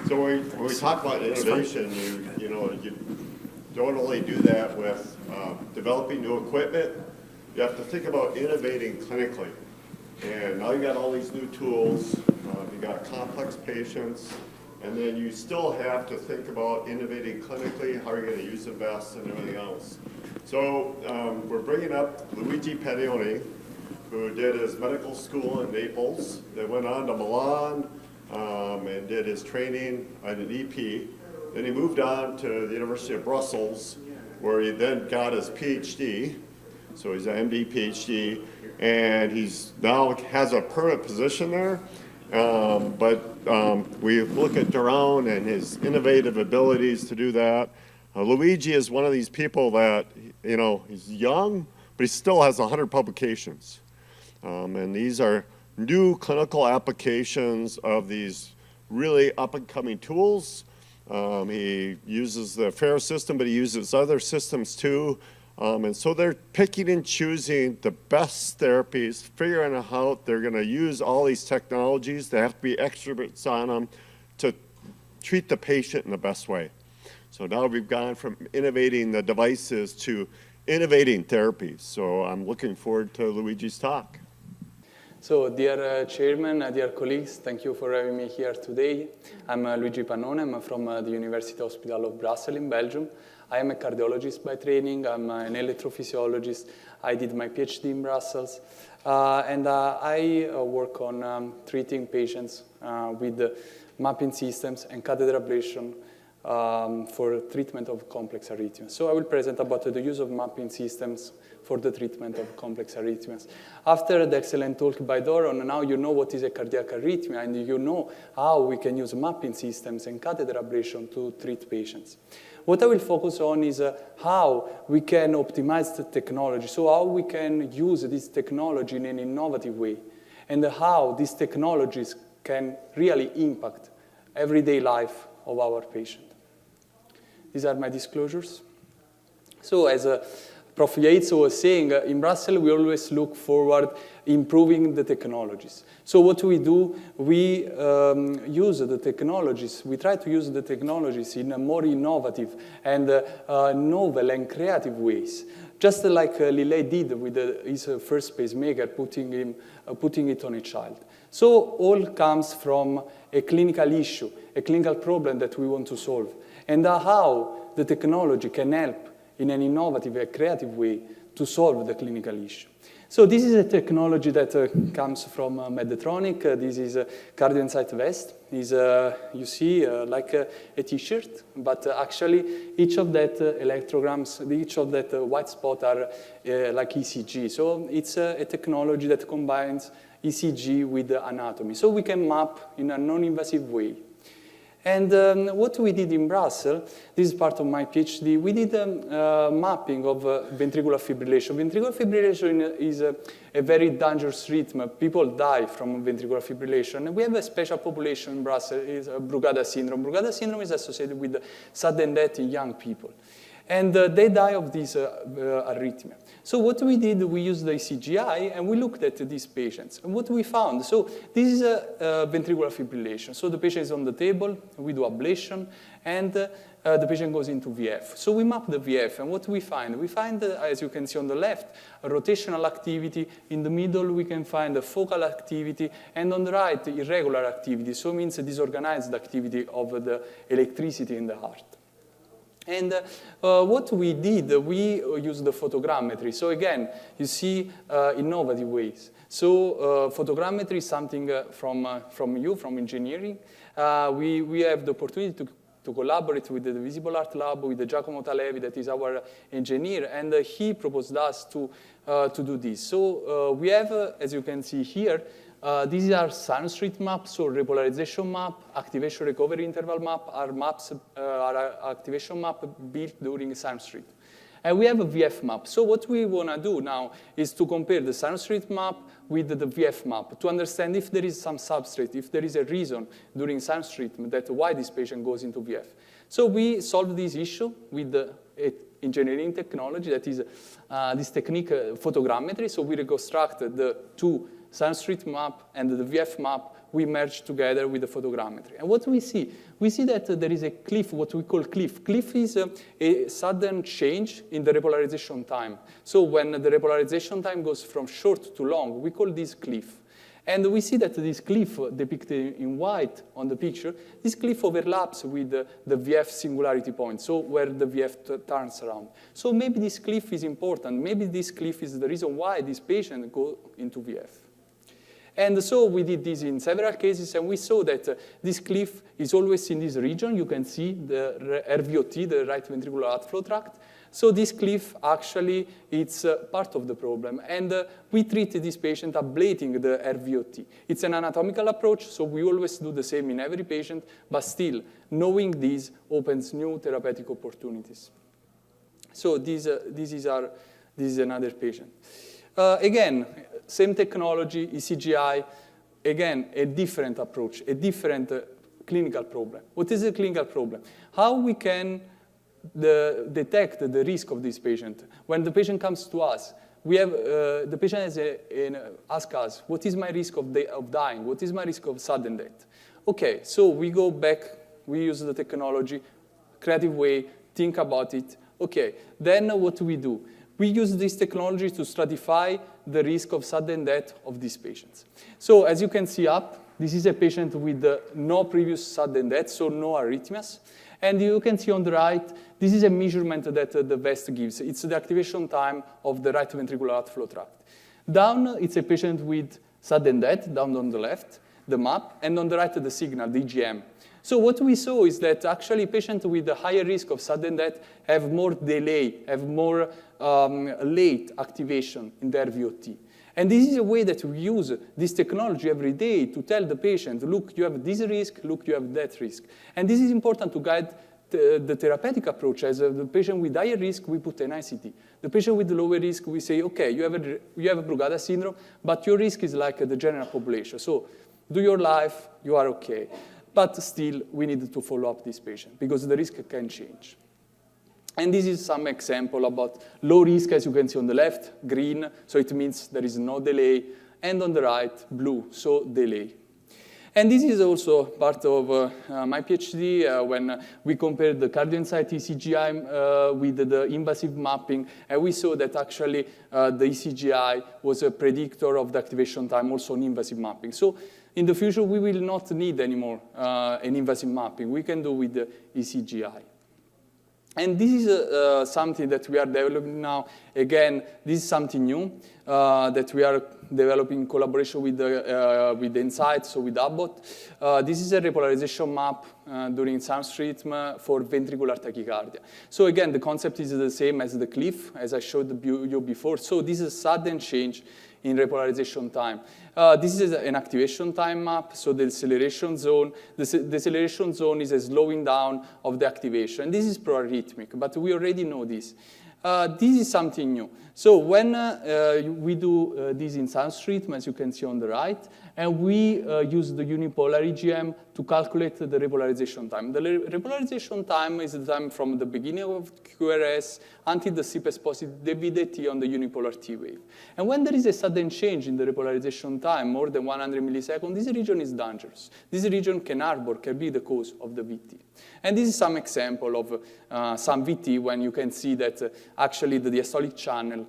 So when we talk about innovation, you don't only do that with developing new equipment. You have to think about innovating clinically. And now you got all these new tools. You got complex patients, and then you still have to think about innovating clinically. How are you going to use the best and everything else? So we're bringing up Luigi Pannone, who did his medical school in Naples, then went on to Milan and did his training at an EP. Then he moved on to the University of Brussels, where he then got his PhD. So he's an MD, PhD, and he's now has a permanent position there. But we look at Doron and his innovative abilities to do that. Luigi is one of these people that, he's young, but he still has 100 publications. And these are new clinical applications of these really up-and-coming tools. He uses the FAIR system, but he uses other systems too. And so they're picking and choosing the best therapies, figuring out how they're going to use all these technologies. They have to be experts on them to treat the patient in the best way. So now we've gone from innovating the devices to innovating therapies. So I'm looking forward to Luigi's talk. So, dear Chairman, dear colleagues, thank you for having me here today. I'm Luigi Pannone. I'm from the University Hospital of Brussels in Belgium. I am a cardiologist by training. I'm an electrophysiologist. I did my PhD in Brussels. And I work on treating patients with mapping systems and catheter ablation for treatment of complex arrhythmias. So I will present about the use of mapping systems for the treatment of complex arrhythmias. After the excellent talk by Doron, now you know what is a cardiac arrhythmia, and you know how we can use mapping systems and catheter ablation to treat patients. What I will focus on is how we can optimize the technology, so how we can use this technology in an innovative way, and how these technologies can really impact everyday life of our patient. These are my disclosures. So as Prof. Iaizzo was saying, in Brussels, we always look forward improving the technologies. So what we do, we use the technologies, we try to use the technologies in a more innovative and novel and creative ways. Just like Lillet did with his first pacemaker, putting it on a child. So all comes from a clinical issue, a clinical problem that we want to solve, and how the technology can help in an innovative and creative way to solve the clinical issue. So this is a technology that comes from Medtronic. This is a Cardio Insight vest. You see like a t-shirt, but actually each of that electrograms, each of that white spot are like ECG. So it's a technology that combines ECG with anatomy. So we can map in a non-invasive way. And what we did in Brussels, this is part of my PhD, we did mapping of ventricular fibrillation. Ventricular fibrillation is a very dangerous rhythm. People die from ventricular fibrillation. And we have a special population in Brussels, is Brugada syndrome. Brugada syndrome is associated with sudden death in young people. And they die of this arrhythmia. So what we did, we used the ECGI, and we looked at these patients. And what we found, so this is a ventricular fibrillation. So the patient is on the table, we do ablation, and the patient goes into VF. So we map the VF, and what we find? We find, as you can see on the left, a rotational activity. In the middle, we can find a focal activity, and on the right, irregular activity. So it means a disorganized activity of the electricity in the heart. And what we did, we used the photogrammetry. So again, you see innovative ways. So photogrammetry is something from engineering. We have the opportunity to collaborate with the Visible Art Lab, with the Giacomo Talevi, that is our engineer, and he proposed us to do this. So we have, as you can see here, these are sinus rate maps, so repolarization map, activation recovery interval map are activation map built during sinus rate. And we have a VF map. So what we want to do now is to compare the sinus rate map with the VF map to understand if there is some substrate, if there is a reason during sinus treatment that why this patient goes into VF. So we solved this issue with the engineering technology, that is this technique, photogrammetry. So we reconstructed the two sinus rate map and the VF map we merge together with the photogrammetry. And what we see that there is a cliff, what we call cliff. Cliff is a sudden change in the repolarization time. So when the repolarization time goes from short to long, we call this cliff. And we see that this cliff depicted in white on the picture, this cliff overlaps with the VF singularity point, so where the VF turns around. So maybe this cliff is important. Maybe this cliff is the reason why this patient go into VF. And so we did this in several cases, and we saw that this cliff is always in this region. You can see the RVOT, the right ventricular outflow tract. So this cliff, actually, it's part of the problem. And we treat this patient ablating the RVOT. It's an anatomical approach, so we always do the same in every patient, but still, knowing this opens new therapeutic opportunities. So this is another patient. Again, same technology, ECGI, again, a different approach, a different clinical problem. What is the clinical problem? How we can detect the risk of this patient. When the patient comes to us, we have, the patient asks us, what is my risk of dying? What is my risk of sudden death? Okay, so we go back, we use the technology, creative way, think about it. Okay, then what do? We use this technology to stratify the risk of sudden death of these patients. So as you can see up, this is a patient with no previous sudden death, so no arrhythmias. And you can see on the right, this is a measurement that the vest gives. It's the activation time of the right ventricular outflow tract. Down, it's a patient with sudden death, down on the left, the map, and on the right, the signal, the EGM. So what we saw is that actually patients with a higher risk of sudden death have more delay, have more late activation in their VOT. And this is a way that we use this technology every day to tell the patient, look, you have this risk, look, you have that risk. And this is important to guide the therapeutic approach. As the patient with higher risk, we put an ICT. The patient with the lower risk, we say, okay, you have a Brugada syndrome, but your risk is like the general population. So do your life, you are okay. But still, we need to follow up this patient because the risk can change. And this is some example about low risk, as you can see on the left, green, so it means there is no delay, and on the right, blue, so delay. And this is also part of my PhD when we compared the CardioInsight ECGI with the invasive mapping, and we saw that actually the ECGI was a predictor of the activation time also on invasive mapping. So in the future, we will not need anymore an invasive mapping. We can do with the ECGI. And this is something that we are developing now. Again, this is something new that we are developing in collaboration with the Insight, so with Abbott. This is a repolarization map during sinus rhythm for ventricular tachycardia. So again, the concept is the same as the cliff, as I showed you before. So this is a sudden change in repolarization time. This is an activation time map, so the deceleration zone. The deceleration zone is a slowing down of the activation. This is pro-arrhythmic, but we already know this. This is something new. So when we do this in sinus rhythm, as you can see on the right, and we use the unipolar EGM to calculate the repolarization time. The repolarization time is the time from the beginning of QRS until the CPS positive, the VDT on the unipolar T wave. And when there is a sudden change in the repolarization time, more than 100 milliseconds, this region is dangerous. This region can be the cause of the VT. And this is some example of some VT when you can see that actually the diastolic channel,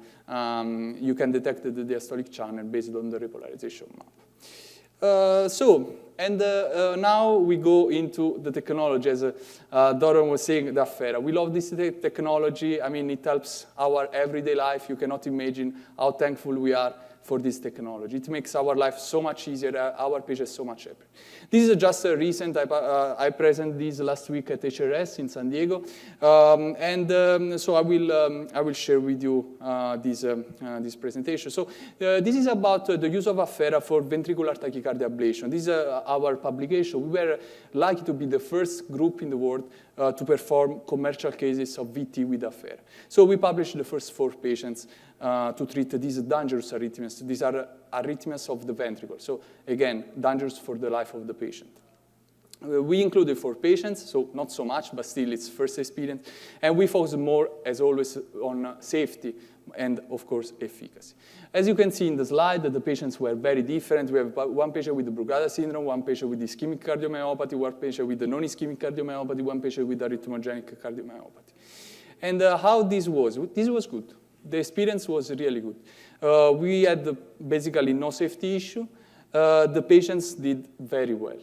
you can detect the diastolic channel based on the repolarization map. Now we go into the technology, as Doron was saying, the Affera. We love this technology. I mean, it helps our everyday life. You cannot imagine how thankful we are for this technology. It makes our life so much easier, our patients so much happier. This is just a recent, I presented this last week at HRS in San Diego. So I will share with you this presentation. So this is about the use of Affera for ventricular tachycardia ablation. This is our publication. We were lucky to be the first group in the world to perform commercial cases of VT with Affera. So we published the first 4 patients to treat these dangerous arrhythmias. These are arrhythmias of the ventricle. So again, dangerous for the life of the patient. We included 4 patients, so not so much, but still it's first experience. And we focus more, as always, on safety and, of course, efficacy. As you can see in the slide, the patients were very different. We have one patient with the Brugada syndrome, one patient with ischemic cardiomyopathy, one patient with the non-ischemic cardiomyopathy, one patient with arrhythmogenic cardiomyopathy. And how this was? This was good. The experience was really good. We had basically no safety issue. The patients did very well.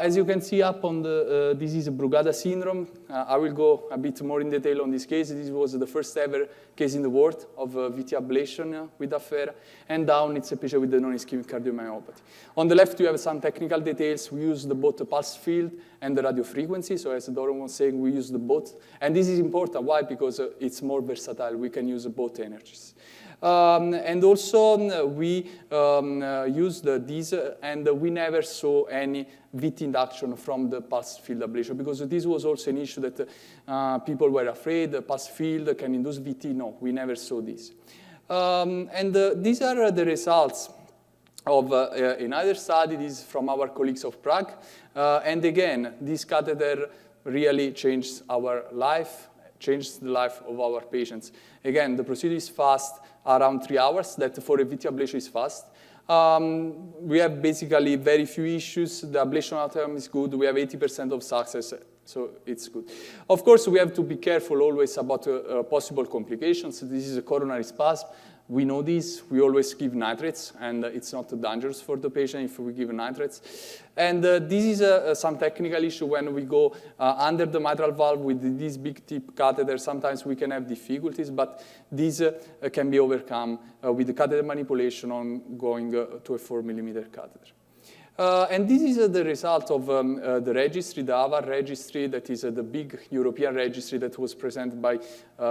As you can see up on the, this is a Brugada syndrome. I will go a bit more in detail on this case. This was the first ever case in the world of VT ablation with Affera. And down, it's a patient with the non-ischemic cardiomyopathy. On the left, you have some technical details. We use both the pulse field and the radio frequency. So as Doron was saying, we use both. And this is important. Why? Because it's more versatile. We can use both energies. And also, we used these, and we never saw any VT induction from the pulse field ablation, because this was also an issue that people were afraid, the pulse field can induce VT. No, we never saw this. And these are the results of another study. This is from our colleagues of Prague. And again, this catheter really changed our life, changed the life of our patients. Again, the procedure is fast, around 3 hours. That for a VT ablation is fast. We have basically very few issues. The ablation outcome is good. We have 80% of success, so it's good. Of course, we have to be careful always about possible complications. This is a coronary spasm. We know this. We always give nitrates, and it's not dangerous for the patient if we give nitrates. And this is some technical issue when we go under the mitral valve with this big tip catheter. Sometimes we can have difficulties, but this can be overcome with the catheter manipulation on going to a 4-millimeter catheter. And this is the result of the registry, the AVAR registry, that is the big European registry that was presented by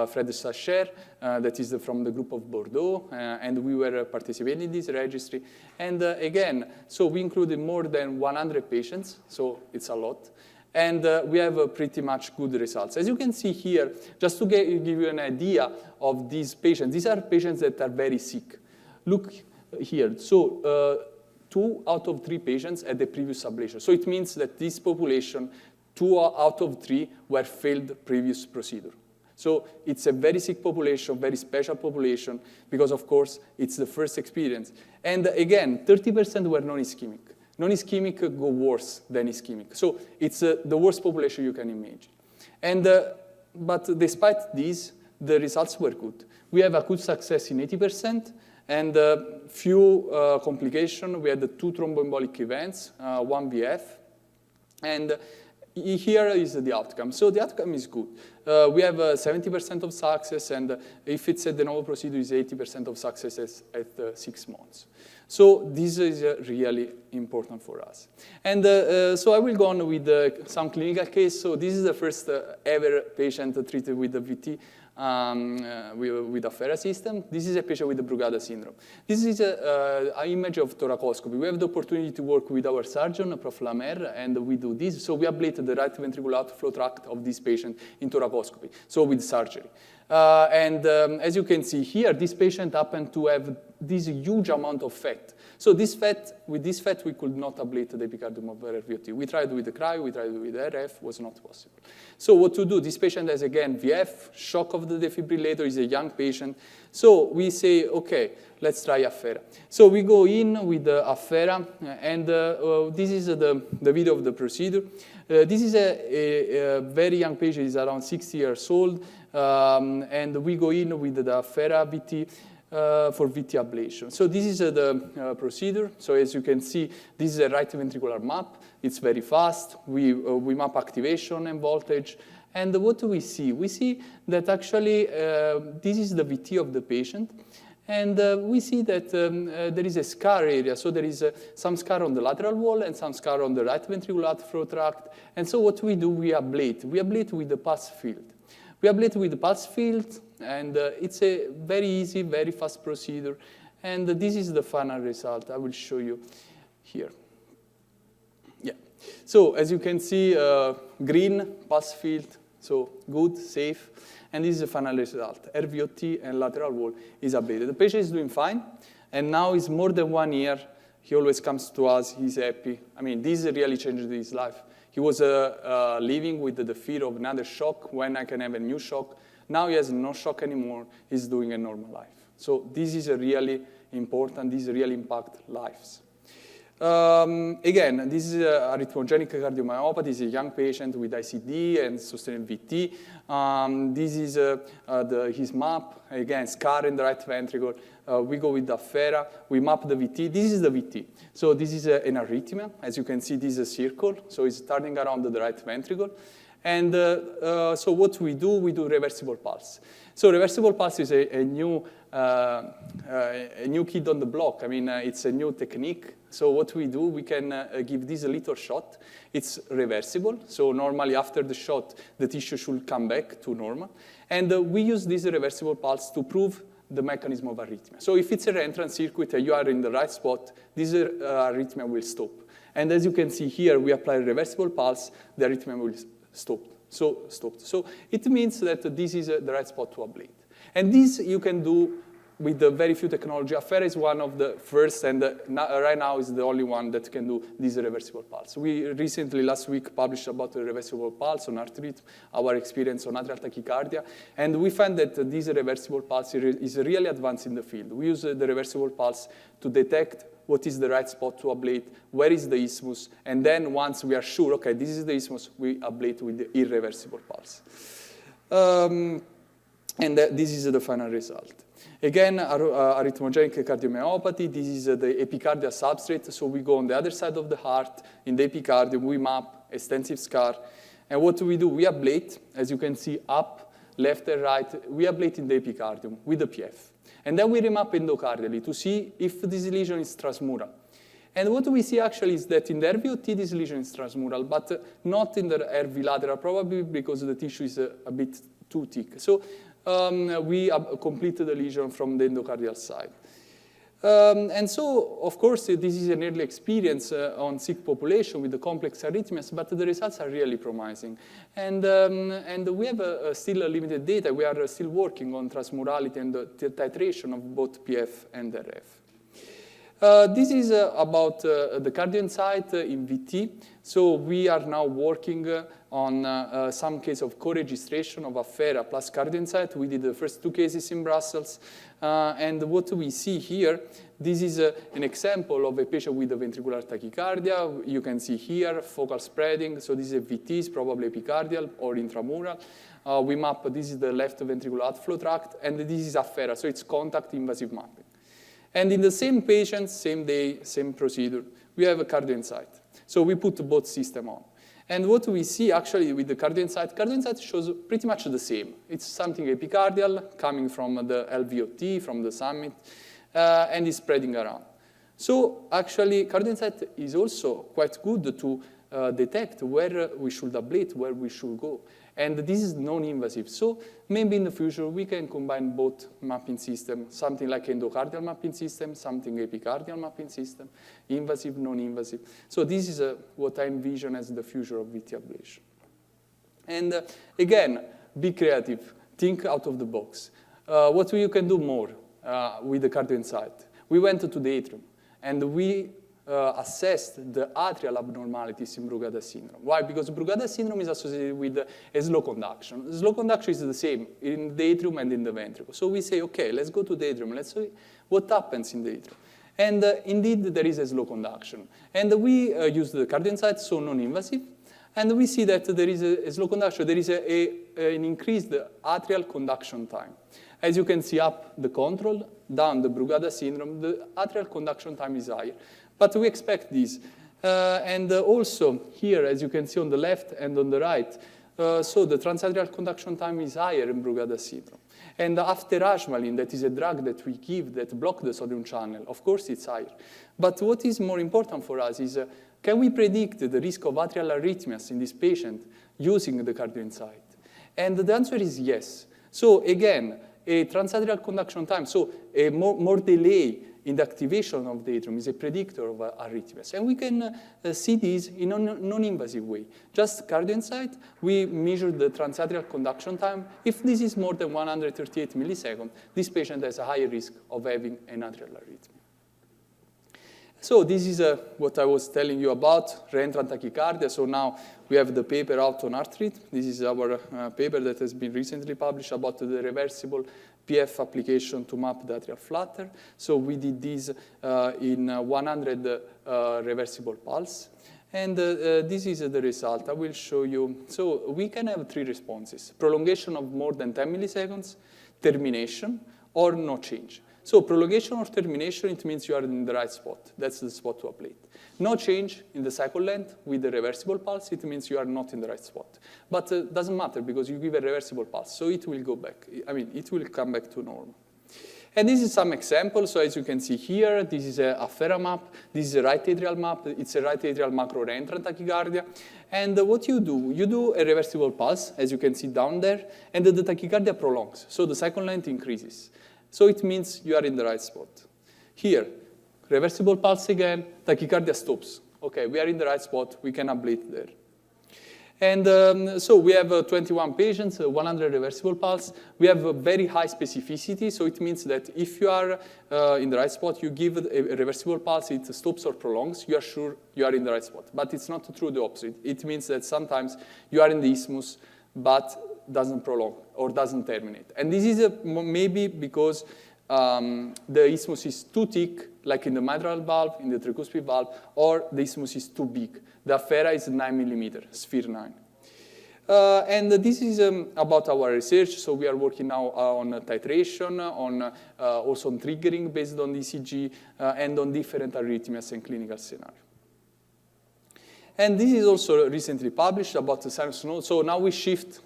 Fred Sacher, that is from the group of Bordeaux, and we were participating in this registry. And again, so we included more than 100 patients, so it's a lot. And we have pretty much good results. As you can see here, just to give you an idea of these patients, these are patients that are very sick. Look here. So 2 out of 3 patients had the previous ablation. So it means that this population, 2 out of 3 were failed previous procedure. So it's a very sick population, very special population, because of course it's the first experience. And again, 30% were non-ischemic. Non-ischemic go worse than ischemic. So it's the worst population you can imagine. And, but despite this, the results were good. We have acute success in 80%. And few complications. We had 2 thromboembolic events, 1 VF. And here is the outcome. So the outcome is good. We have 70% of success, and if it's a de novo procedure, it's 80% of success at 6 months. So this is really important for us. And so I will go on with some clinical case. So this is the first ever patient treated with the VT. With a Affera system. This is a patient with the Brugada syndrome. This is an image of thoracoscopy. We have the opportunity to work with our surgeon, Prof. Lamer, and we do this. So we ablate the right ventricular outflow tract of this patient in thoracoscopy, so with surgery. And as you can see here, this patient happened to have this huge amount of fat. So this fat, with this fat, we could not ablate the epicardium of RVOT. We tried with the cryo, we tried with RF, was not possible. So what to do? This patient has, again, VF, shock of the defibrillator, is a young patient. So we say, okay, let's try Affera. So we go in with the Affera, and this is the video of the procedure. This is a very young patient, he's around 60 years old, and we go in with the Affera VT, for VT ablation. So this is the procedure. So as you can see, this is a right ventricular map. It's very fast. We map activation and voltage. And what do we see? We see that actually this is the VT of the patient. And we see that there is a scar area. So there is some scar on the lateral wall and some scar on the right ventricular outflow tract. And so what we do, we ablate. We ablate with the pulse field. We ablate with the pulse field, and it's a very easy, very fast procedure. And this is the final result. I will show you here. Yeah. So as you can see, green pulse field, so good, safe. And this is the final result. RVOT and lateral wall is ablated. The patient is doing fine, and now it's more than 1 year. He always comes to us, he's happy. I mean, this really changed his life. He was living with the fear of another shock, when I can have a new shock. Now he has no shock anymore, he's doing a normal life. So this is really important, this really impacts lives. Again, this is arrhythmogenic cardiomyopathy. This is a young patient with ICD and sustained VT. This is his map. Again, scar in the right ventricle. We go with the Affera. We map the VT. This is the VT. So this is an arrhythmia. As you can see, this is a circle. So it's turning around the right ventricle. And so what we do reversible pulse. So reversible pulse is a new kid on the block. I mean, it's a new technique. So what we do, we can give this a little shot. It's reversible. So normally after the shot, the tissue should come back to normal. And we use this reversible pulse to prove the mechanism of arrhythmia. So if it's a reentrant circuit and you are in the right spot, this arrhythmia will stop. And as you can see here, we apply a reversible pulse, the arrhythmia will stop. So it means that this is the right spot to ablate. And this you can do with the very few technology. Affera is one of the first, and right now is the only one that can do this reversible pulse. We recently, last week, published about the reversible pulse on heart rhythm, our experience on atrial tachycardia, and we find that this reversible pulse is really advanced in the field. We use the reversible pulse to detect what is the right spot to ablate, where is the isthmus, and then once we are sure, okay, this is the isthmus, we ablate with the irreversible pulse. And this is the final result. Again, arrhythmogenic cardiomyopathy, this is the epicardial substrate, so we go on the other side of the heart, in the epicardium, we map extensive scar, and what do? We ablate, as you can see, up, left and right, we ablate in the epicardium with the PF. And then we remap endocardially to see if this lesion is transmural. And what we see actually is that in the RVOT, this lesion is transmural, but not in the RV lateral, probably because the tissue is a bit too thick. So we complete the lesion from the endocardial side. And so, of course, this is an early experience on sick population with the complex arrhythmias, but the results are really promising. And we have still limited data. We are still working on transmurality and the titration of both PF and RF. This is about the CardioInsight in VT. So we are now working on some case of co-registration of Affera plus CardioInsight. We did the first 2 cases in Brussels. And what we see here, this is an example of a patient with a ventricular tachycardia. You can see here focal spreading. So this is a VT, probably epicardial or intramural. We map, this is the left ventricular outflow tract, and this is Affera. So it's contact invasive mapping. And in the same patient, same day, same procedure, we have a CardioInsight. So we put both systems on. And what we see actually with the CardioInsight shows pretty much the same. It's something epicardial coming from the LVOT, from the summit, and is spreading around. So actually, CardioInsight is also quite good to detect where we should ablate, where we should go. And this is non-invasive. So maybe in the future, we can combine both mapping systems, something like endocardial mapping system, something epicardial mapping system, invasive, non-invasive. So this is what I envision as the future of VT ablation. And again, be creative. Think out of the box. What you can do more with the CardioInsight? We went to the atrium, and we assessed the atrial abnormalities in Brugada syndrome. Why? Because Brugada syndrome is associated with a slow conduction. Slow conduction is the same in the atrium and in the ventricle. So we say, okay, let's go to the atrium. Let's see what happens in the atrium. And indeed, there is a slow conduction. And we use the CardioInsight, so non-invasive. And we see that there is a slow conduction. There is an increased atrial conduction time. As you can see up the control, down the Brugada syndrome, the atrial conduction time is higher. But we expect this. And also here, as you can see on the left and on the right, so the transatrial conduction time is higher in Brugada syndrome. And after Ajmalin, that is a drug that we give that blocks the sodium channel, of course it's higher. But what is more important for us is, can we predict the risk of atrial arrhythmias in this patient using the CardioInsight? And the answer is yes. So again, a transatrial conduction time, so a more delay in the activation of the atrium is a predictor of arrhythmias. And we can see this in a non-invasive way. Just CardioInsight, we measure the transatrial conduction time. If this is more than 138 milliseconds, this patient has a higher risk of having an atrial arrhythmia. So this is what I was telling you about, reentrant tachycardia. So now we have the paper out on Artrhyth. This is our paper that has been recently published about the reversible PF application to map the atrial flutter. So we did this in 100 reversible pulse. And this is the result. I will show you. So we can have 3 responses: prolongation of more than 10 milliseconds, termination, or no change. So prolongation or termination, it means you are in the right spot. That's the spot to ablate. No change in the cycle length with the reversible pulse, it means you are not in the right spot. But it doesn't matter because you give a reversible pulse, so it will go back. I mean, it will come back to normal. And this is some examples. So as you can see here, this is a Affera map. This is a right atrial map. It's a right atrial macro reentrant tachycardia. And what you do a reversible pulse, as you can see down there, and the tachycardia prolongs. So the cycle length increases. So it means you are in the right spot. Here, reversible pulse again, tachycardia stops. Okay, we are in the right spot. We can ablate there. And so we have 21 patients, 100 reversible pulse. We have a very high specificity, so it means that if you are in the right spot, you give a reversible pulse, it stops or prolongs, you are sure you are in the right spot. But it's not true the opposite. It means that sometimes you are in the isthmus, but doesn't prolong or doesn't terminate. And this is maybe because the isthmus is too thick, like in the mitral valve, in the tricuspid valve, or the isthmus is too big. The Affera is 9 millimeter, sphere 9. And this is about our research. So we are working now on titration, on also on triggering based on ECG, and on different arrhythmias and clinical scenario. And this is also recently published about the sinus node. So now we shift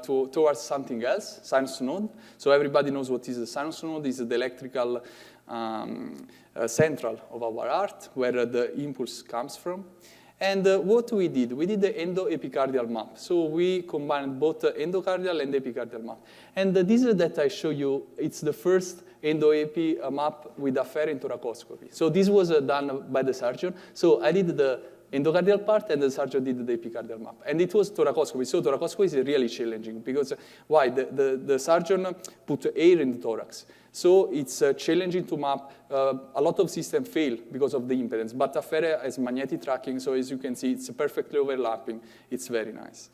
towards something else, sinus node. So everybody knows what is the sinus node. It's the electrical central of our heart, where the impulse comes from. And what we did the endoepicardial map. So we combined both endocardial and epicardial map. And this that I show you, it's the first endoepi map with Affera in thoracoscopy. So this was done by the surgeon. So I did the endocardial part, and the surgeon did the epicardial map. And it was thoracoscopy. So thoracoscopy is really challenging because why? The surgeon put air in the thorax. So it's challenging to map. A lot of systems fail because of the impedance. But Affera has magnetic tracking, so as you can see, it's perfectly overlapping. It's very nice.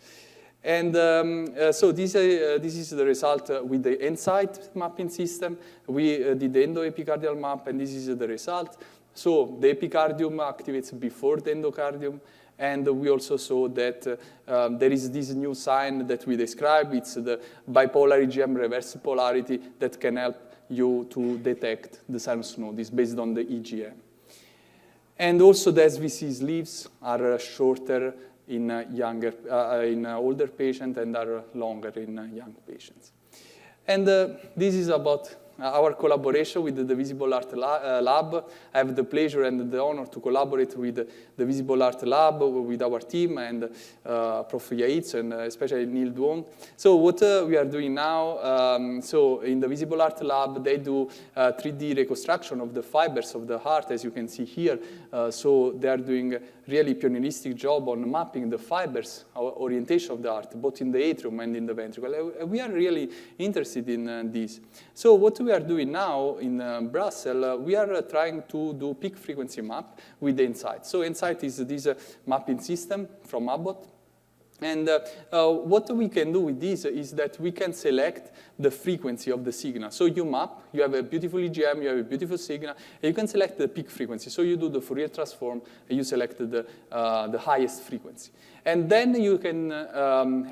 And so this is the result with the EnSight mapping system. We did the endoepicardial map, and this is the result. So the epicardium activates before the endocardium, and we also saw that there is this new sign that we describe. It's the bipolar EGM reverse polarity that can help you to detect the sinus node. It's based on the EGM. And also the SVC sleeves are shorter in older patients and are longer in young patients. And this is about our collaboration with the Visible Art Lab. I have the pleasure and the honor to collaborate with the Visible Art Lab, with our team, and Prof. Iaizzo, and especially Neil Duong. So what we are doing now, so in the Visible Art Lab, they do 3D reconstruction of the fibers of the heart, as you can see here. So they are doing a really pioneeristic job on mapping the fibers, orientation of the heart, both in the atrium and in the ventricle. We are really interested in this. So what we are doing now in Brussels, we are trying to do peak frequency map with EnSight. So EnSight is this mapping system from Abbott. And what we can do with this is that we can select the frequency of the signal. So you map, you have a beautiful EGM, you have a beautiful signal, and you can select the peak frequency. So you do the Fourier transform, and you select the highest frequency. And then you can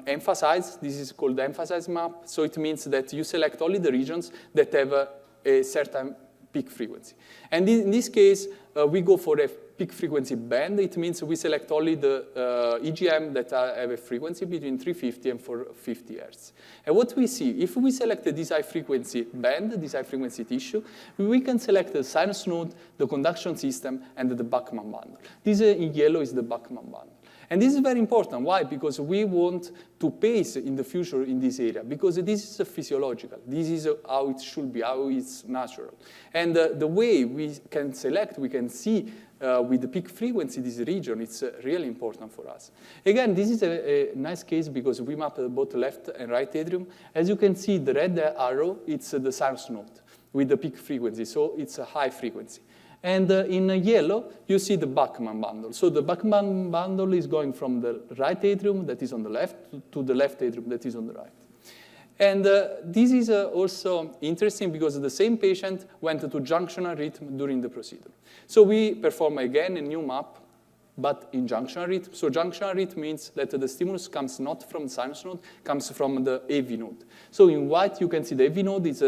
emphasize. This is called the emphasize map. So it means that you select only the regions that have a certain peak frequency. And in this case, we go for a peak frequency band. It means we select only the EGM that have a frequency between 350 and 450 hertz. And what we see, if we select this high frequency band, this high frequency tissue, we can select the sinus node, the conduction system, and the Bachmann bundle. This in yellow is the Bachmann bundle. And this is very important. Why? Because we want to pace in the future in this area, because this is physiological. This is how it should be, how it's natural. And the way we can select, we can see with the peak frequency this region, it's really important for us. Again, this is a nice case because we map both left and right atrium. As you can see, the red arrow, it's the sinus node with the peak frequency, so it's a high frequency. And in yellow, you see the Bachmann bundle. So the Bachmann bundle is going from the right atrium that is on the left to the left atrium that is on the right. And this is also interesting because the same patient went to junctional rhythm during the procedure. So we perform again a new map, but in junctional rhythm. So junctional rhythm means that the stimulus comes not from the sinus node, comes from the AV node. So in white, you can see the AV node is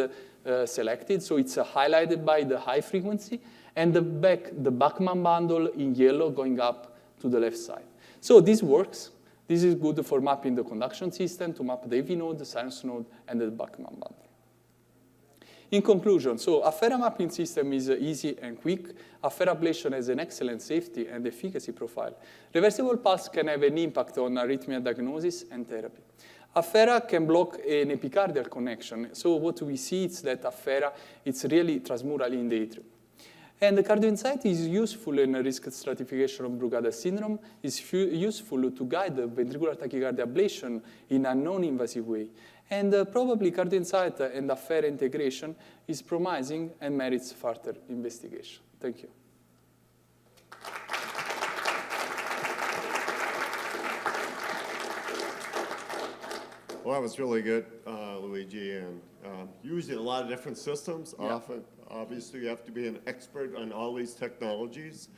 selected, so it's highlighted by the high frequency, and the Bachmann bundle in yellow going up to the left side. So this works. This is good for mapping the conduction system, to map the AV node, the sinus node, and the Bachmann bundle. In conclusion, so Affera mapping system is easy and quick. Affera ablation has an excellent safety and efficacy profile. Reversible pulse can have an impact on arrhythmia diagnosis and therapy. Affera can block an epicardial connection. So what we see is that Affera, it's really transmural in the atrium. And the CardioInsight is useful in risk stratification of Brugada syndrome. It's useful to guide the ventricular tachycardia ablation in a non-invasive way. And probably CardioInsight and Affera integration is promising and merits further investigation. Thank you. Well, that was really good, Luigi, and using a lot of different systems. Yeah. Often, obviously, you have to be an expert on all these technologies,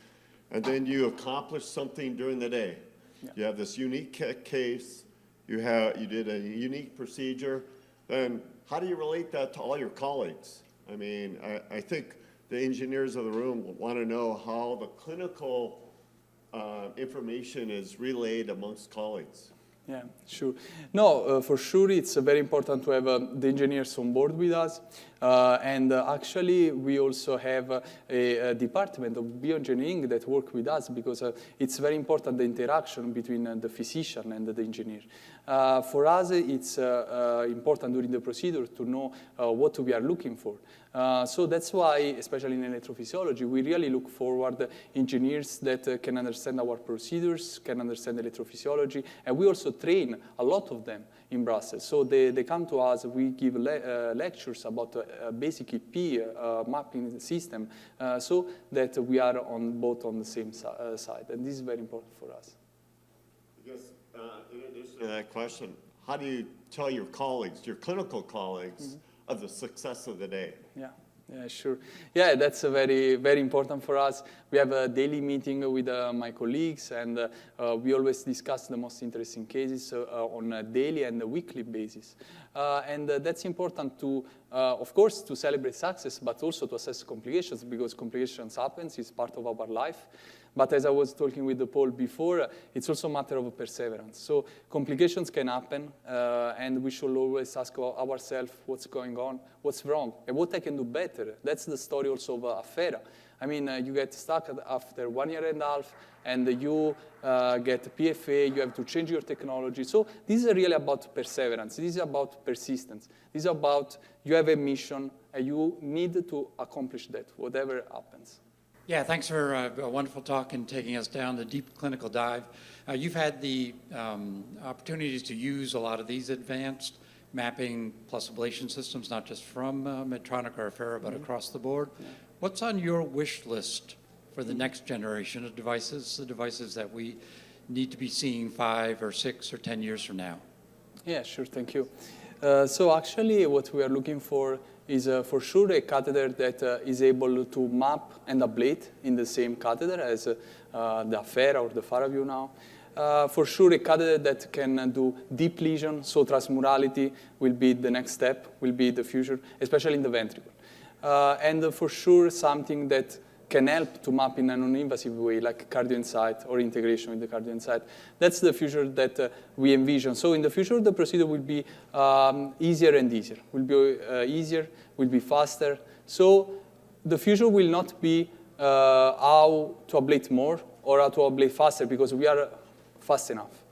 and then you accomplish something during the day. Yeah. You have this unique case, you did a unique procedure, then how do you relate that to all your colleagues? I mean, I think the engineers of the room want to know how the clinical information is relayed amongst colleagues. Yeah, sure. No, for sure, it's very important to have the engineers on board with us. And actually, we also have a department of bioengineering that work with us because it's very important, the interaction between the physician and the engineer. For us, it's important during the procedure to know what we are looking for. So that's why, especially in electrophysiology, we really look forward engineers that can understand our procedures, can understand electrophysiology, and we also train a lot of them in Brussels. So they come to us, we give lectures about basic EP mapping system so that we are both on the same side, and this is very important for us. Because in addition to that question, how do you tell your colleagues, your clinical colleagues, of the success of the day? Yeah, sure. Yeah, that's very, very important for us. We have a daily meeting with my colleagues, and we always discuss the most interesting cases on a daily and a weekly basis. And that's important to, of course, to celebrate success, but also to assess complications, because complications happen, it's part of our life. But as I was talking with Paul before, it's also a matter of perseverance. So complications can happen, and we should always ask ourselves what's going on, what's wrong, and what I can do better. That's the story also of Affera. I mean, you get stuck after 1 year and a half, and you get PFA, you have to change your technology. So this is really about perseverance. This is about persistence. This is about you have a mission, and you need to accomplish that, whatever happens. Yeah, thanks for a wonderful talk and taking us down the deep clinical dive. You've had the opportunities to use a lot of these advanced mapping plus ablation systems, not just from Medtronic or Affera, but across the board. Yeah. What's on your wish list for the next generation of devices, the devices that we need to be seeing 5 or 6 or 10 years from now? Yeah, sure, thank you. So actually what we are looking for is for sure a catheter that is able to map and ablate in the same catheter as the Affera or the FARAVIEW now. For sure a catheter that can do deep lesion, so transmurality will be the next step, will be the future, especially in the ventricle. And for sure something that can help to map in a non-invasive way, like CardioInsight or integration with the CardioInsight. That's the future that we envision. So in the future, the procedure will be easier and easier. Will be easier, will be faster. So the future will not be how to ablate more or how to ablate faster, because we are fast enough.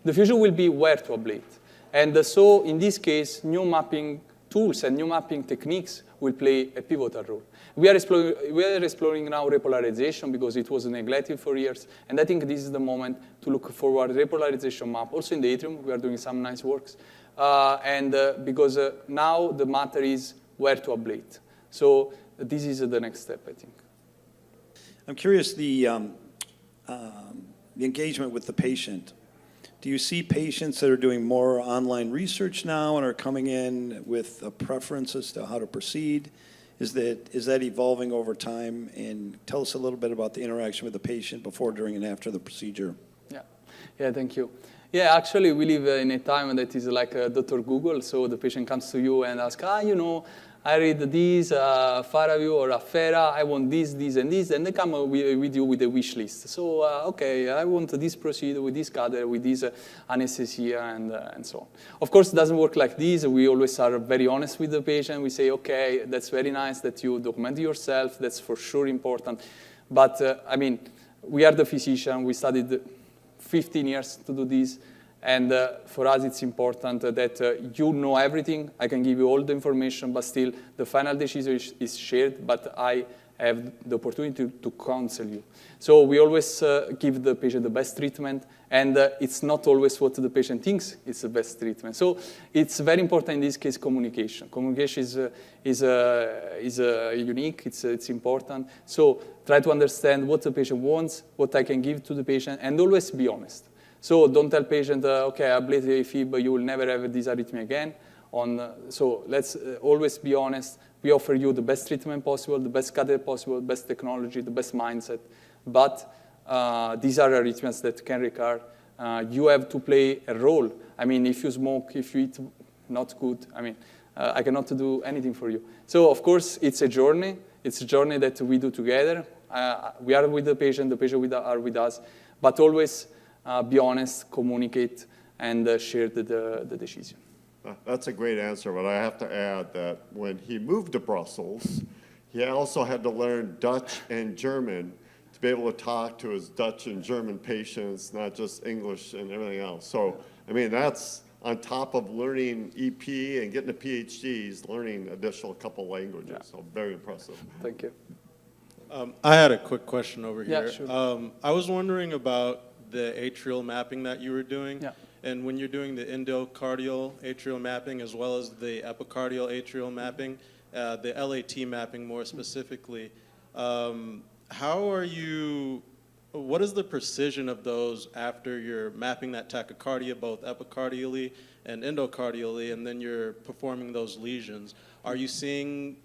The future will be where to ablate. And so in this case, new mapping tools and new mapping techniques will play a pivotal role. We are exploring now repolarization because it was neglected for years, and I think this is the moment to look forward repolarization map. Also in the atrium, we are doing some nice works, because now the matter is where to ablate. So this is the next step, I think. I'm curious, the engagement with the patient. Do you see patients that are doing more online research now and are coming in with a preference as to how to proceed? Is that evolving over time? And tell us a little bit about the interaction with the patient before, during, and after the procedure. Yeah, thank you. Yeah, actually, we live in a time that is like Dr. Google. So the patient comes to you and asks, I read this, Faraview or Affera, I want this, and this, and they come with you with a wish list. So, okay, I want this procedure with this catheter, with this anesthesia, and so on. Of course, it doesn't work like this. We always are very honest with the patient. We say, okay, that's very nice that you document yourself. That's for sure important. But, we are the physician. We studied 15 years to do this. And for us, it's important that you know everything. I can give you all the information, but still the final decision is shared, but I have the opportunity to counsel you. So we always give the patient the best treatment, and it's not always what the patient thinks is the best treatment. So it's very important in this case, communication. Communication is unique, it's important. So try to understand what the patient wants, what I can give to the patient, and always be honest. So don't tell patient, okay, I ablate the AFib, but you will never have this arrhythmia again. So let's always be honest. We offer you the best treatment possible, the best catheter possible, the best technology, the best mindset. But these are arrhythmias that can recur. You have to play a role. If you smoke, if you eat not good, I cannot do anything for you. So, of course, it's a journey. It's a journey that we do together. We are with the patient are with us. But always be honest, communicate, and share the decision. That's a great answer, but I have to add that when he moved to Brussels, he also had to learn Dutch and German to be able to talk to his Dutch and German patients, not just English and everything else. So, that's on top of learning EP and getting a PhD, he's learning additional couple languages. Yeah. So very impressive. Thank you. I had a quick question over here. Yeah, sure. I was wondering about the atrial mapping that you were doing. Yeah. And when you're doing the endocardial atrial mapping as well as the epicardial atrial mapping, the LAT mapping more specifically, what is the precision of those after you're mapping that tachycardia both epicardially and endocardially, and then you're performing those lesions? Are you seeing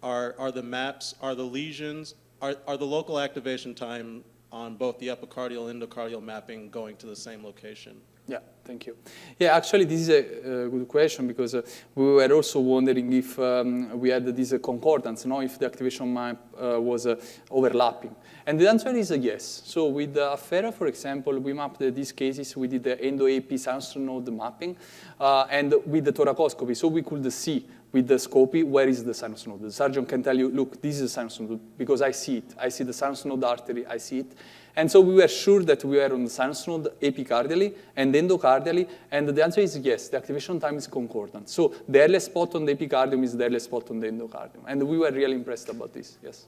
are the lesions, are the local activation time on both the epicardial and endocardial mapping going to the same location? Yeah, thank you. Yeah, actually, this is a good question because we were also wondering if we had this concordance, if the activation map was overlapping. And the answer is yes. So with Affera, for example, we mapped these cases. We did the endo-AP sinus node mapping, and with the thoracoscopy, so we could see with the scopy where is the sinus node. The surgeon can tell you, look, this is a sinus node because I see it. I see the sinus node artery, I see it. And so we were sure that we were on the sinus node epicardially and endocardially, and the answer is yes, the activation time is concordant. So the earliest spot on the epicardium is the earliest spot on the endocardium. And we were really impressed about this, yes.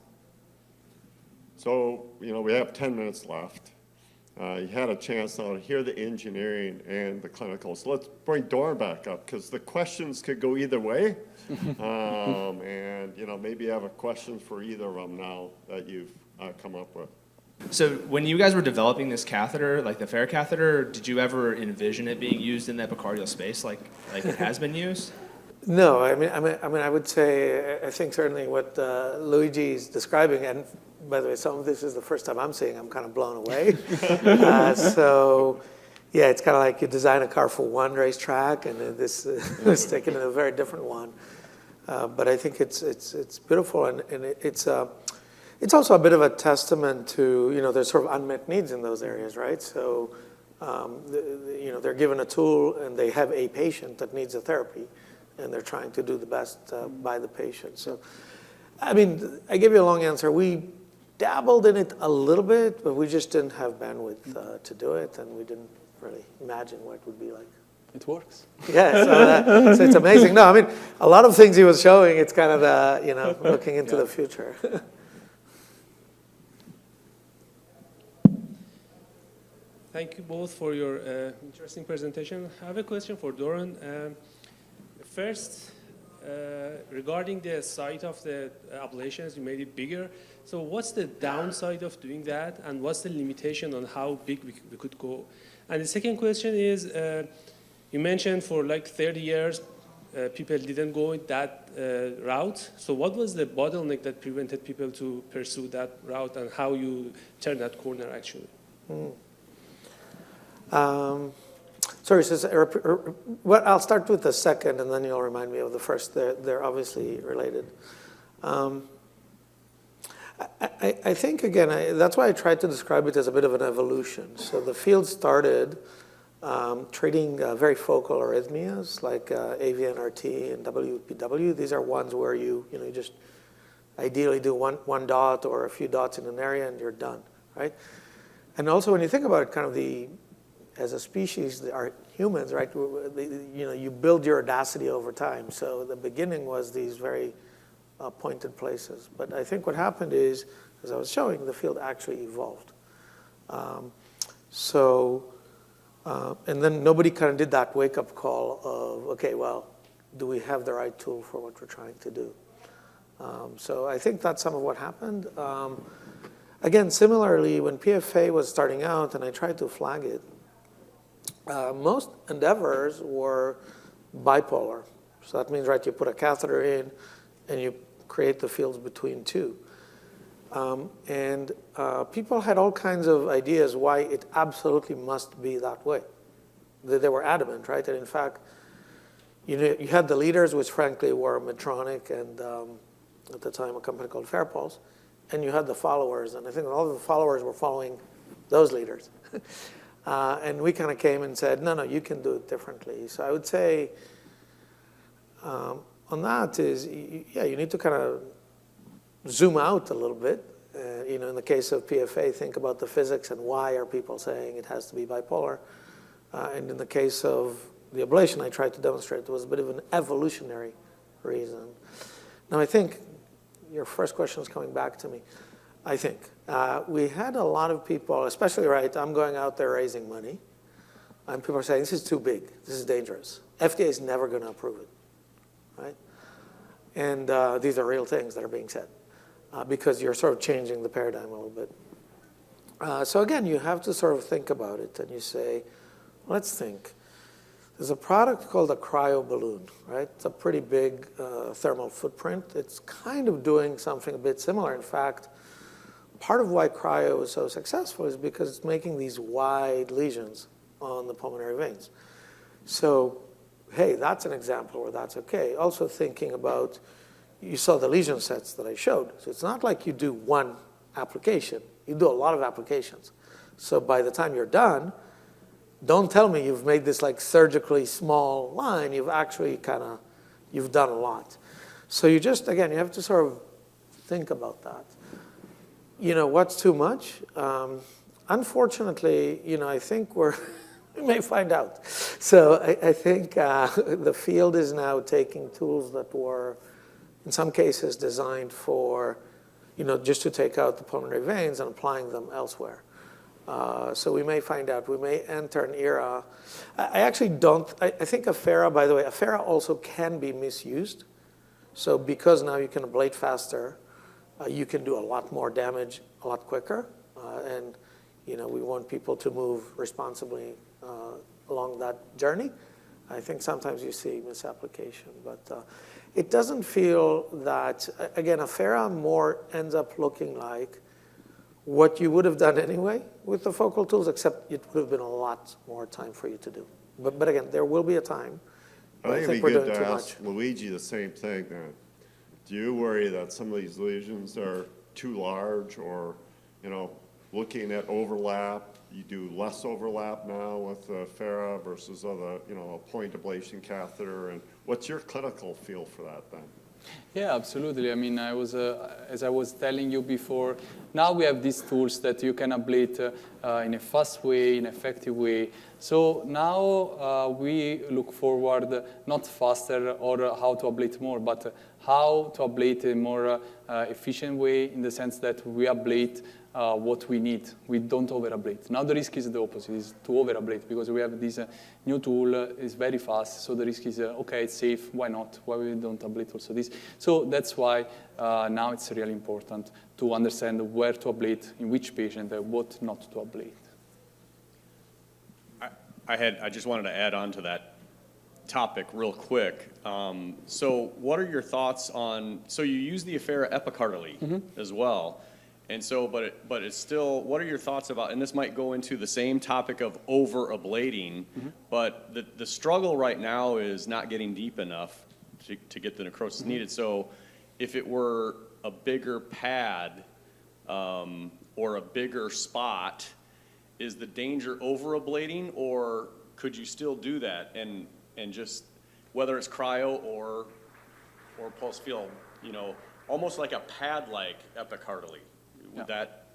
So, we have 10 minutes left. You had a chance now to hear the engineering and the clinical. So let's bring Doron back up because the questions could go either way. And, maybe you have a question for either of them now that you've come up with. So when you guys were developing this catheter, like the Affera catheter, did you ever envision it being used in the epicardial space like it has been used? No, I would say, I think certainly what Luigi is describing, and by the way, some of this is the first time I'm seeing, I'm kind of blown away. So, yeah, it's kind of like you design a car for one racetrack, and this is taken in a very different one. But I think it's beautiful, and it's also a bit of a testament to, there's sort of unmet needs in those areas, right? So, they're given a tool, and they have a patient that needs a therapy, and they're trying to do the best by the patient. So, I give you a long answer. We dabbled in it a little bit, but we just didn't have bandwidth to do it, and we didn't really imagine what it would be like. It works. Yeah, so it's amazing. No, a lot of things he was showing, it's kind of looking into the future. Thank you both for your interesting presentation. I have a question for Doron. First, regarding the site of the ablations, you made it bigger. So what's the downside of doing that, and what's the limitation on how big we could go? And the second question is, you mentioned for like 30 years, people didn't go in that route. So what was the bottleneck that prevented people to pursue that route, and how you turn that corner actually? Sorry, well, I'll start with the second, and then you'll remind me of the first. They're obviously related. I think, again, that's why I tried to describe it as a bit of an evolution. So the field started treating very focal arrhythmias like AVNRT and WPW. These are ones where you just ideally do one dot or a few dots in an area and you're done, right? And also when you think about it, kind of as a species, our humans, right? You build your audacity over time. So the beginning was these very pointed places. But I think what happened is, as I was showing, the field actually evolved. And then nobody kind of did that wake-up call of, okay, well, do we have the right tool for what we're trying to do? So I think that's some of what happened. Again, similarly, when PFA was starting out and I tried to flag it, most endeavors were bipolar. So that means, right, you put a catheter in and you create the fields between two. People had all kinds of ideas why it absolutely must be that way. They were adamant, right? And in fact, you had the leaders, which frankly were Medtronic and at the time a company called Fairpulse, and you had the followers. And I think all of the followers were following those leaders. And we kind of came and said, no, you can do it differently. So I would say on that is, you need to kind of zoom out a little bit. In the case of PFA, think about the physics and why are people saying it has to be bipolar. And in the case of the ablation, I tried to demonstrate it was a bit of an evolutionary reason. Now, I think your first question is coming back to me. I think we had a lot of people, especially, right, I'm going out there raising money, and people are saying, this is too big, this is dangerous. FDA is never going to approve it, right? And these are real things that are being said. Because you're sort of changing the paradigm a little bit. So again, you have to sort of think about it, and you say, let's think. There's a product called a cryo balloon, right? It's a pretty big thermal footprint. It's kind of doing something a bit similar. In fact, part of why cryo is so successful is because it's making these wide lesions on the pulmonary veins. So, hey, that's an example where that's okay. Also thinking about, you saw the lesion sets that I showed. So it's not like you do one application. You do a lot of applications. So by the time you're done, don't tell me you've made this like surgically small line. You've actually you've done a lot. So you just, again, you have to sort of think about that. What's too much? Unfortunately, I think we may find out. So I think the field is now taking tools that were, in some cases, designed for, just to take out the pulmonary veins and applying them elsewhere. So we may find out. We may enter an era. I actually don't. I think Affera, by the way, Affera also can be misused. So because now you can ablate faster, you can do a lot more damage a lot quicker. And we want people to move responsibly along that journey. I think sometimes you see misapplication, but it doesn't feel that, again, Affera more ends up looking like what you would have done anyway with the focal tools, except it would have been a lot more time for you to do. But again, there will be a time. I think it'd be good to ask Luigi the same thing then. Do you worry that some of these lesions are too large, or, looking at overlap, you do less overlap now with Affera versus other, a point ablation catheter, and what's your clinical feel for that then? Yeah, absolutely. I mean, as I was telling you before, now we have these tools that you can ablate in a fast way, in an effective way. So now we look forward not faster or how to ablate more, but how to ablate a more efficient way, in the sense that we ablate what we need. We don't over-ablate. Now the risk is the opposite, is to over-ablate, because we have this new tool, it's very fast, so the risk is, okay, it's safe, why not? Why we don't ablate also this? So that's why now it's really important to understand where to ablate, in which patient, and what not to ablate. I just wanted to add on to that topic real quick. So what are your thoughts on, so you use the Affera epicardially as well, and so, but it's still, what are your thoughts about, and this might go into the same topic of over-ablating, but the struggle right now is not getting deep enough to get the necrosis needed. So if it were a bigger pad or a bigger spot, is the danger over-ablating, or could you still do that and just, whether it's cryo or pulse field, you know, almost like a pad-like epicardially? Would that,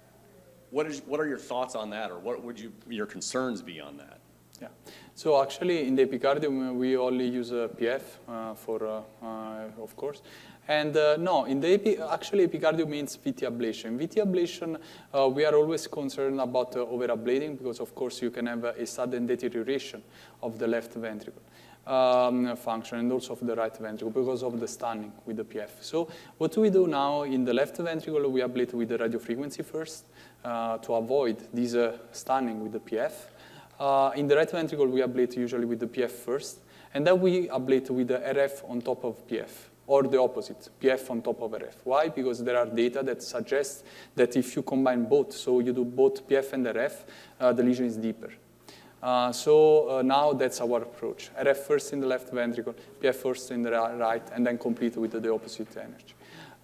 what are your thoughts on that, or what would your concerns be on that? Yeah. So actually, in the epicardium, we only use PF of course. And no, in the actually epicardium means VT ablation. VT ablation, we are always concerned about over-ablating, because of course you can have a sudden deterioration of the left ventricle function, and also of the right ventricle, because of the stunning with the PF. So what we do now in the left ventricle, we ablate with the radiofrequency first to avoid this stunning with the PF. In the right ventricle, we ablate usually with the PF first, and then we ablate with the RF on top of PF, or the opposite, PF on top of RF. Why? Because there are data that suggest that if you combine both, so you do both PF and RF, the lesion is deeper. So now that's our approach. RF first in the left ventricle, PF first in the right, and then complete with the opposite energy.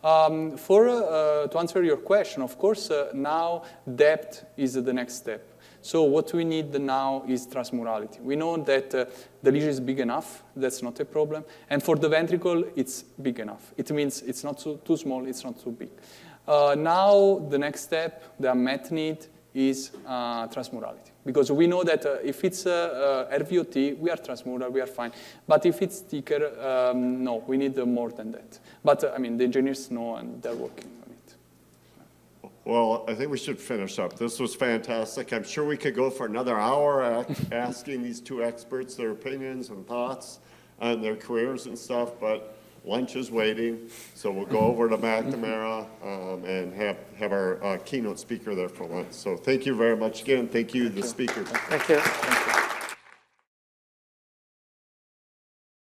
To answer your question, of course, now depth is the next step. So what we need now is transmurality. We know that the lesion is big enough, that's not a problem. And for the ventricle, it's big enough. It means it's not too small, it's not too big. Now the next step, the unmet need, is transmurality. Because we know that if it's RVOT, we are transmural, we are fine. But if it's thicker, no, we need more than that. But I mean, the engineers know, and they're working on it. Well, I think we should finish up. This was fantastic. I'm sure we could go for another hour asking these two experts their opinions and thoughts on their careers and stuff, but lunch is waiting, so we'll go over to McNamara and have our keynote speaker there for lunch. So thank you very much again. Thank you, the speaker. Thank you.